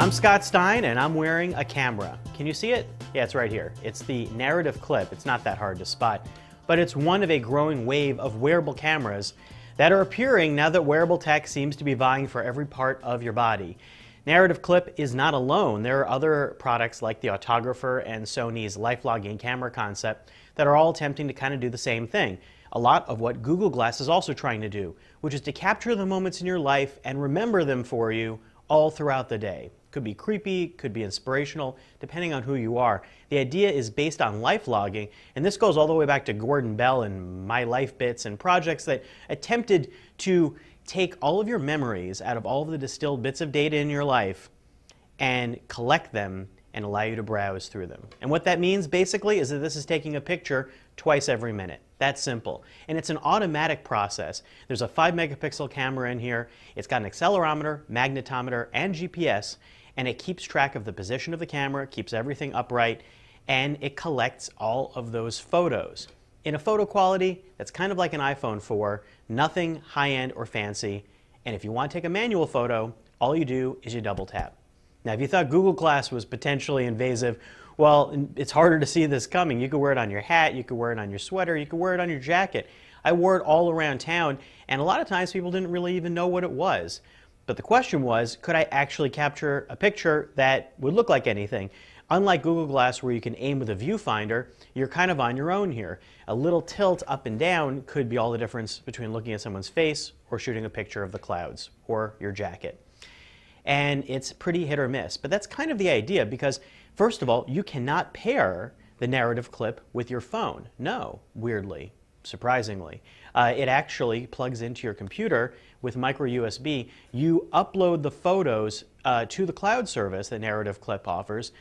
I'm Scott Stein and I'm wearing a camera. Can you see it? Yeah, it's right here. It's the Narrative Clip. It's not that hard to spot, but it's one of a growing wave of wearable cameras that are appearing now that wearable tech seems to be vying for every part of your body. Narrative Clip is not alone. There are other products like the Autographer and Sony's life-logging camera concept that are all attempting to kind of do the same thing. A lot of what Google Glass is also trying to do, which is to capture the moments in your life and remember them for you all throughout the day. Could be creepy, could be inspirational, depending on who you are. The idea is based on life logging, and this goes all the way back to Gordon Bell and My Life Bits and projects that attempted to take all of your memories out of all of the distilled bits of data in your life and collect them and allow you to browse through them. And what that means basically is that this is taking a picture twice every minute. That's simple. And it's an automatic process. There's a 5 megapixel camera in here. It's got an accelerometer, magnetometer, and GPS, and it keeps track of the position of the camera, keeps everything upright, and it collects all of those photos in a photo quality that's kind of like an iPhone 4, nothing high-end or fancy. And if you want to take a manual photo, all you do is you double tap. Now, if you thought Google Glass was potentially invasive, well, it's harder to see this coming. You could wear it on your hat, you could wear it on your sweater, you could wear it on your jacket. I wore it all around town, and a lot of times people didn't really even know what it was. But the question was, could I actually capture a picture that would look like anything? Unlike Google Glass, where you can aim with a viewfinder, you're kind of on your own here. A little tilt up and down could be all the difference between looking at someone's face or shooting a picture of the clouds or your jacket. And it's pretty hit or miss. But that's kind of the idea, because first of all, you cannot pair the Narrative Clip with your phone. No, weirdly, surprisingly. It actually plugs into your computer with micro USB. You upload the photos to the cloud service that Narrative Clip offers,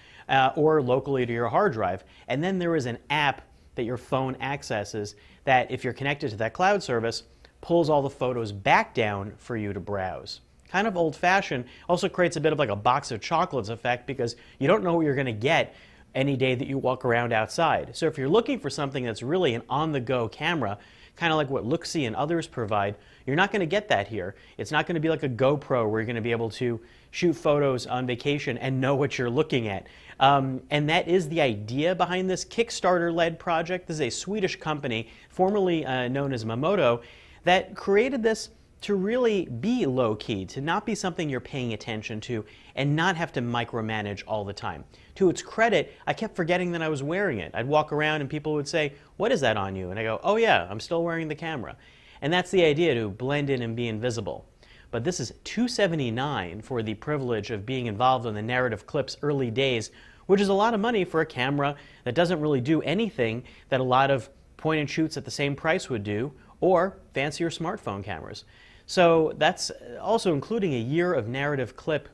or locally to your hard drive. And then there is an app that your phone accesses that, if you're connected to that cloud service, pulls all the photos back down for you to browse. Kind of old-fashioned, also creates a bit of like a box of chocolates effect, because you don't know what you're going to get any day that you walk around outside. So if you're looking for something that's really an on-the-go camera, kind of like what Looksee and others provide, you're not going to get that here. It's not going to be like a GoPro where you're going to be able to shoot photos on vacation and know what you're looking at. And that is the idea behind this Kickstarter-led project. This is a Swedish company, formerly known as Momoto, that created this to really be low-key, to not be something you're paying attention to and not have to micromanage all the time. To its credit, I kept forgetting that I was wearing it. I'd walk around and people would say, "What is that on you?" And I go, "Oh yeah, I'm still wearing the camera." And that's the idea, to blend in and be invisible. But this is $279 for the privilege of being involved in the Narrative Clip's early days, which is a lot of money for a camera that doesn't really do anything that a lot of point-and-shoots at the same price would do, or fancier smartphone cameras. So that's also including a year of Narrative Clip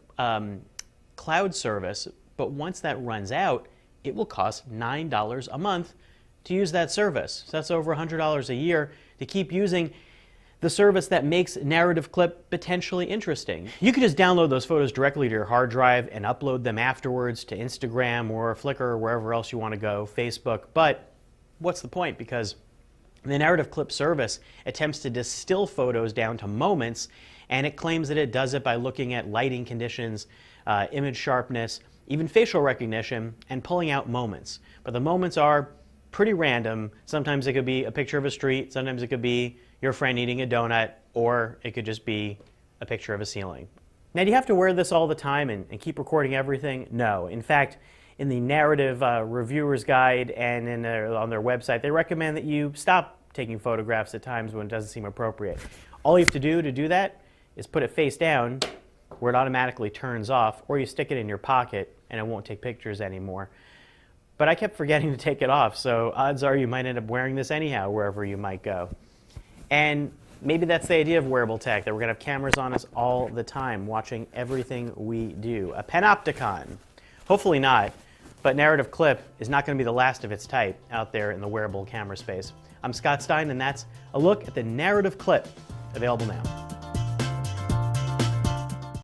cloud service, but once that runs out, it will cost $9 a month to use that service. So that's over $100 a year to keep using the service that makes Narrative Clip potentially interesting. You can just download those photos directly to your hard drive and upload them afterwards to Instagram or Flickr or wherever else you want to go, Facebook, but what's the point? Because the Narrative Clip service attempts to distill photos down to moments, and it claims that it does it by looking at lighting conditions, image sharpness, even facial recognition, and pulling out moments. But the moments are pretty random. Sometimes it could be a picture of a street, sometimes it could be your friend eating a donut, or it could just be a picture of a ceiling. Now, do you have to wear this all the time and keep recording everything? No. In fact, in the Narrative Reviewer's Guide and on their website, they recommend that you stop taking photographs at times when it doesn't seem appropriate. All you have to do that is put it face down where it automatically turns off, or you stick it in your pocket and it won't take pictures anymore. But I kept forgetting to take it off, so odds are you might end up wearing this anyhow wherever you might go. And maybe that's the idea of wearable tech, that we're going to have cameras on us all the time, watching everything we do. A panopticon. Hopefully not, but Narrative Clip is not going to be the last of its type out there in the wearable camera space. I'm Scott Stein, and that's a look at the Narrative Clip, available now.